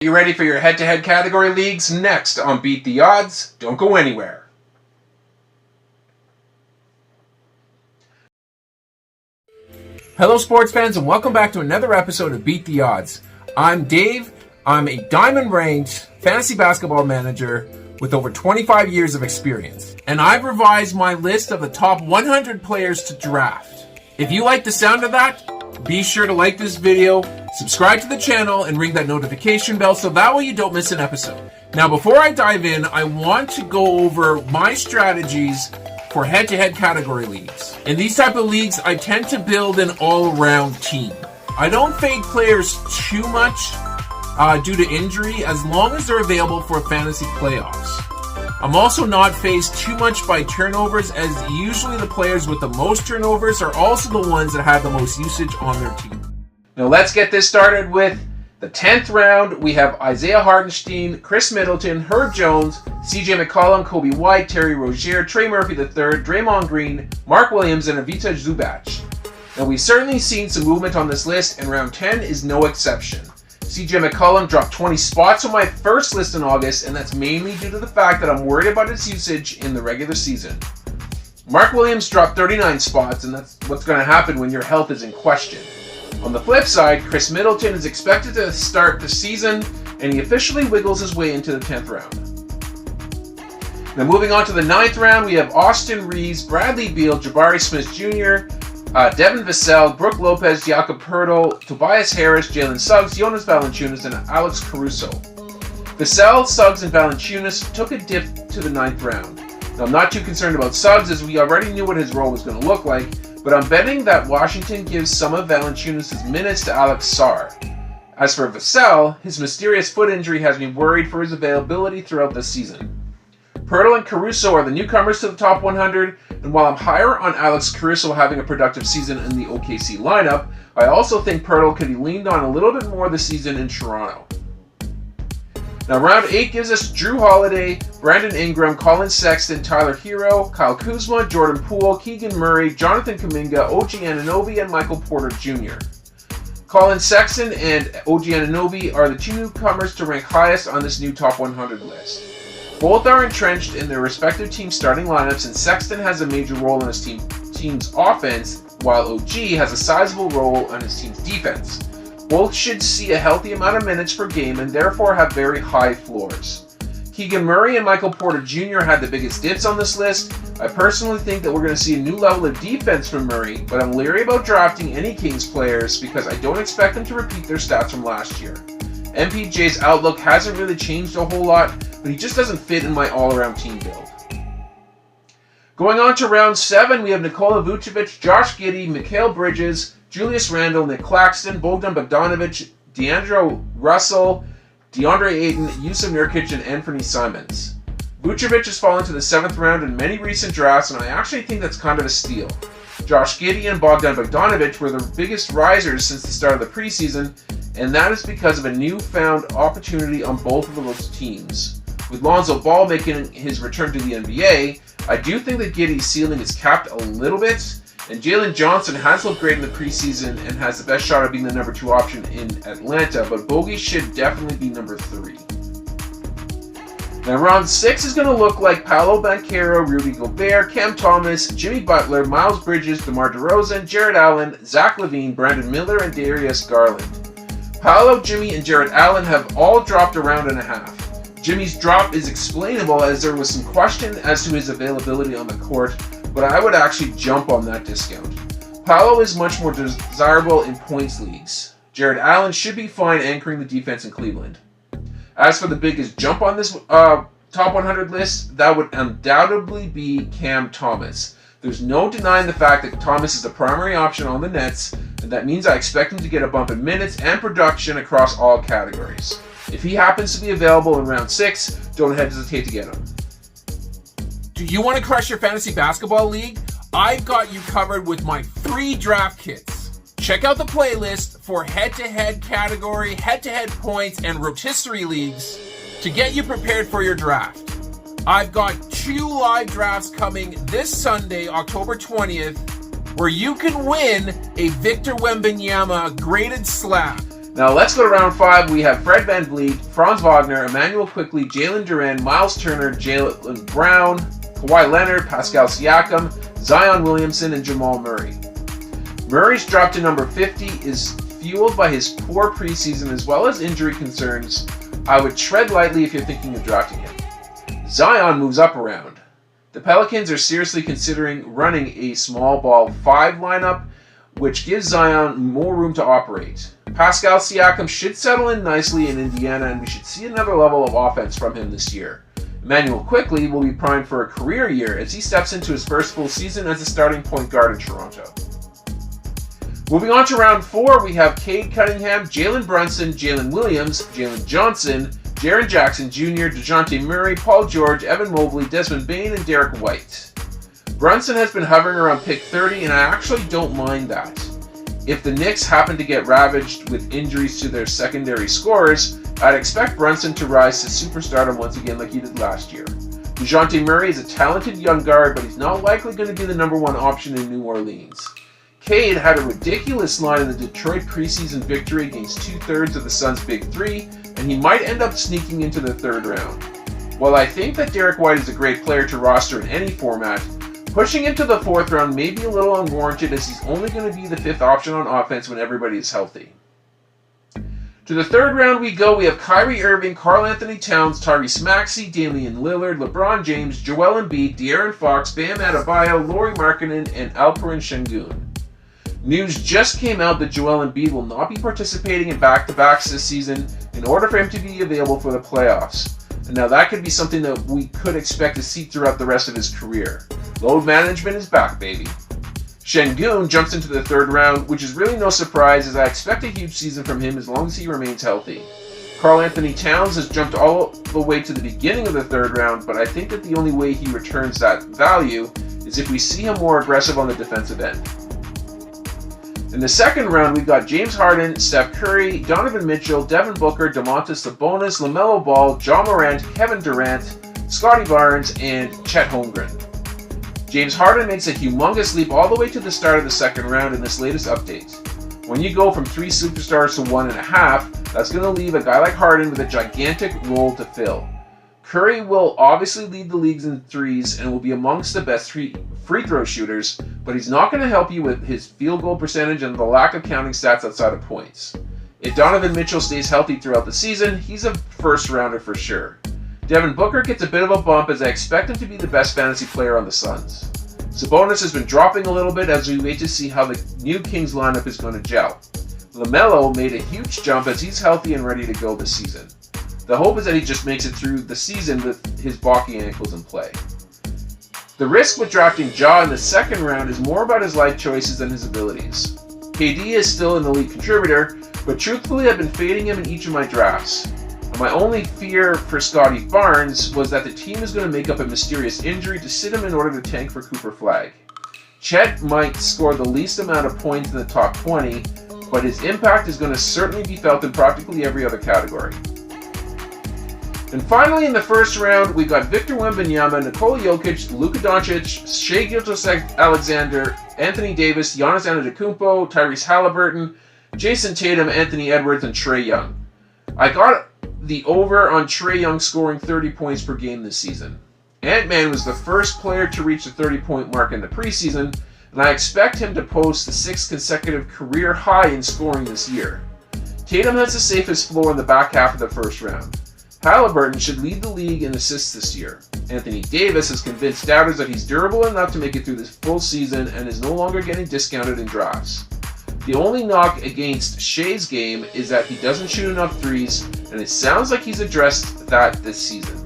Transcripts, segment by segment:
You ready for your head-to-head category leagues? Next on Beat the Odds. Don't go anywhere. Hello sports fans and welcome back to another episode of Beat the Odds. I'm Dave. I'm a diamond-ranked fantasy basketball manager with over 25 years of experience. And I've revised my list of the top 100 players to draft. If you like the sound of that, be sure to like this video, subscribe to the channel, and ring that notification bell so that way you don't miss an episode. Now, before I dive in, I want to go over my strategies for head-to-head category leagues. In these type of leagues, I tend to build an all-around team. I don't fade players too much due to injury as long as they're available for fantasy playoffs. I'm also not fazed too much by turnovers, as usually the players with the most turnovers are also the ones that have the most usage on their team. Now let's get this started with the 10th round. We have Isaiah Hartenstein, Chris Middleton, Herb Jones, CJ McCollum, Kobe White, Terry Rozier, Trey Murphy III, Draymond Green, Mark Williams, and Ivica Zubac. Now we've certainly seen some movement on this list, and round 10 is no exception. CJ McCollum dropped 20 spots on my first list in August, and that's mainly due to the fact that I'm worried about his usage in the regular season. Mark Williams dropped 39 spots, and that's what's going to happen when your health is in question. On the flip side, Chris Middleton is expected to start the season, and he officially wiggles his way into the 10th round. Now moving on to the 9th round, we have Austin Reeves, Bradley Beal, Jabari Smith Jr., Devin Vassell, Brooke Lopez, Jakob Poeltl, Tobias Harris, Jalen Suggs, Jonas Valanciunas, and Alex Caruso. Vassell, Suggs, and Valanciunas took a dip to the 9th round. Now, I'm not too concerned about Suggs, as we already knew what his role was going to look like, but I'm betting that Washington gives some of Valanciunas' minutes to Alex Sarr. As for Vassell, his mysterious foot injury has me worried for his availability throughout the season. Poeltl and Caruso are the newcomers to the top 100, and while I'm higher on Alex Caruso having a productive season in the OKC lineup, I also think Poeltl could be leaned on a little bit more this season in Toronto. Now round 8 gives us Drew Holiday, Brandon Ingram, Colin Sexton, Tyler Hero, Kyle Kuzma, Jordan Poole, Keegan Murray, Jonathan Kuminga, OG Anunoby, and Michael Porter Jr. Colin Sexton and OG Anunoby are the two newcomers to rank highest on this new top 100 list. Both are entrenched in their respective team starting lineups, and Sexton has a major role in his team's offense, while OG has a sizable role on his team's defense. Both should see a healthy amount of minutes per game and therefore have very high floors. Keegan Murray and Michael Porter Jr. had the biggest dips on this list. I personally think that we're going to see a new level of defense from Murray, but I'm leery about drafting any Kings players because I don't expect them to repeat their stats from last year. MPJ's outlook hasn't really changed a whole lot, but he just doesn't fit in my all-around team build. Going on to round 7, we have Nikola Vucevic, Josh Giddey, Mikal Bridges, Julius Randle, Nick Claxton, Bogdan Bogdanovic, D'Angelo Russell, DeAndre Ayton, Yusuf Nurkic, and Anthony Simons. Vucevic has fallen to the 7th round in many recent drafts, and I actually think that's kind of a steal. Josh Giddey and Bogdan Bogdanovic were the biggest risers since the start of the preseason, and that is because of a newfound opportunity on both of those teams. With Lonzo Ball making his return to the NBA, I do think that Giddey's ceiling is capped a little bit, and Jalen Johnson has looked great in the preseason and has the best shot of being the number 2 option in Atlanta, but Bogey should definitely be number 3. Now round 6 is going to look like Paolo Banchero, Rudy Gobert, Cam Thomas, Jimmy Butler, Miles Bridges, DeMar DeRozan, Jared Allen, Zach LaVine, Brandon Miller, and Darius Garland. Paolo, Jimmy, and Jared Allen have all dropped a round and a half. Jimmy's drop is explainable as there was some question as to his availability on the court, but I would actually jump on that discount. Paolo is much more desirable in points leagues. Jared Allen should be fine anchoring the defense in Cleveland. As for the biggest jump on this top 100 list, that would undoubtedly be Cam Thomas. There's no denying the fact that Thomas is the primary option on the Nets, and that means I expect him to get a bump in minutes and production across all categories. If he happens to be available in round 6, don't hesitate to get him. Do you want to crush your fantasy basketball league? I've got you covered with my free draft kits. Check out the playlist for head-to-head category, head-to-head points, and rotisserie leagues to get you prepared for your draft. I've got 2 live drafts coming this Sunday, October 20th, where you can win a Victor Wembanyama graded slab. Now let's go to round 5. We have Fred VanVleet, Franz Wagner, Emmanuel Quickley, Jalen Duren, Miles Turner, Jaylen Brown, Kawhi Leonard, Pascal Siakam, Zion Williamson, and Jamal Murray. Murray's drop to number 50 is fueled by his poor preseason as well as injury concerns. I would tread lightly if you're thinking of drafting him. Zion moves up around. The Pelicans are seriously considering running a small ball 5 lineup, which gives Zion more room to operate. Pascal Siakam should settle in nicely in Indiana, and we should see another level of offense from him this year. Emmanuel Quickley will be primed for a career year as he steps into his first full season as a starting point guard in Toronto. Moving on to round 4, we have Cade Cunningham, Jalen Brunson, Jalen Williams, Jalen Johnson, Jaren Jackson Jr., DeJounte Murray, Paul George, Evan Mobley, Desmond Bane, and Derek White. Brunson has been hovering around pick 30, and I actually don't mind that. If the Knicks happen to get ravaged with injuries to their secondary scorers, I'd expect Brunson to rise to superstardom once again like he did last year. DeJounte Murray is a talented young guard, but he's not likely going to be the number 1 option in New Orleans. Cade had a ridiculous line in the Detroit preseason victory against 2/3 of the Suns' Big Three, and he might end up sneaking into the 3rd round. While I think that Derek White is a great player to roster in any format, pushing him to the 4th round may be a little unwarranted as he's only going to be the 5th option on offense when everybody is healthy. To the 3rd round we go. We have Kyrie Irving, Karl Anthony Towns, Tyrese Maxey, Damian Lillard, LeBron James, Joel Embiid, De'Aaron Fox, Bam Adebayo, Lauri Markkanen, and Alperen Şengün. News just came out that Joel Embiid will not be participating in back-to-backs this season in order for him to be available for the playoffs. And now that could be something that we could expect to see throughout the rest of his career. Load management is back, baby. Şengün jumps into the 3rd round, which is really no surprise as I expect a huge season from him as long as he remains healthy. Karl Anthony Towns has jumped all the way to the beginning of the 3rd round, but I think that the only way he returns that value is if we see him more aggressive on the defensive end. In the 2nd round, we've got James Harden, Steph Curry, Donovan Mitchell, Devin Booker, Domantas Sabonis, LaMelo Ball, Ja Morant, Kevin Durant, Scottie Barnes, and Chet Holmgren. James Harden makes a humongous leap all the way to the start of the 2nd round in this latest update. When you go from 3 superstars to 1.5, that's going to leave a guy like Harden with a gigantic role to fill. Curry will obviously lead the leagues in threes and will be amongst the best free throw shooters, but he's not going to help you with his field goal percentage and the lack of counting stats outside of points. If Donovan Mitchell stays healthy throughout the season, he's a 1st rounder for sure. Devin Booker gets a bit of a bump as I expect him to be the best fantasy player on the Suns. Sabonis has been dropping a little bit as we wait to see how the new Kings lineup is going to gel. LaMelo made a huge jump as he's healthy and ready to go this season. The hope is that he just makes it through the season with his balky ankles in play. The risk with drafting Ja in the 2nd round is more about his life choices than his abilities. KD is still an elite contributor, but truthfully I've been fading him in each of my drafts. And my only fear for Scottie Barnes was that the team is going to make up a mysterious injury to sit him in order to tank for Cooper Flagg. Chet might score the least amount of points in the top 20, but his impact is going to certainly be felt in practically every other category. And finally, in the 1st round, we got Victor Wembanyama, Nikola Jokic, Luka Doncic, Shai Gilgeous-Alexander, Anthony Davis, Giannis Antetokounmpo, Tyrese Halliburton, Jason Tatum, Anthony Edwards, and Trae Young. I got the over on Trae Young scoring 30 points per game this season. Ant-Man was the first player to reach the 30-point mark in the preseason, and I expect him to post the 6th consecutive career high in scoring this year. Tatum has the safest floor in the back half of the 1st round. Halliburton should lead the league in assists this year. Anthony Davis has convinced doubters that he's durable enough to make it through this full season and is no longer getting discounted in drafts. The only knock against Shai's game is that he doesn't shoot enough threes, and it sounds like he's addressed that this season.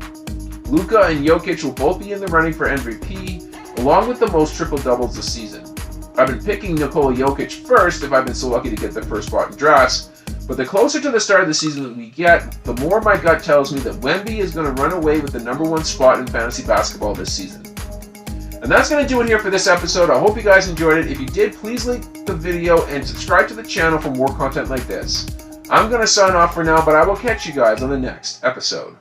Luka and Jokic will both be in the running for MVP, along with the most triple-doubles this season. I've been picking Nikola Jokic first if I've been so lucky to get the first spot in drafts, but the closer to the start of the season that we get, the more my gut tells me that Wemby is going to run away with the number 1 spot in fantasy basketball this season. And that's going to do it here for this episode. I hope you guys enjoyed it. If you did, please like the video and subscribe to the channel for more content like this. I'm going to sign off for now, but I will catch you guys on the next episode.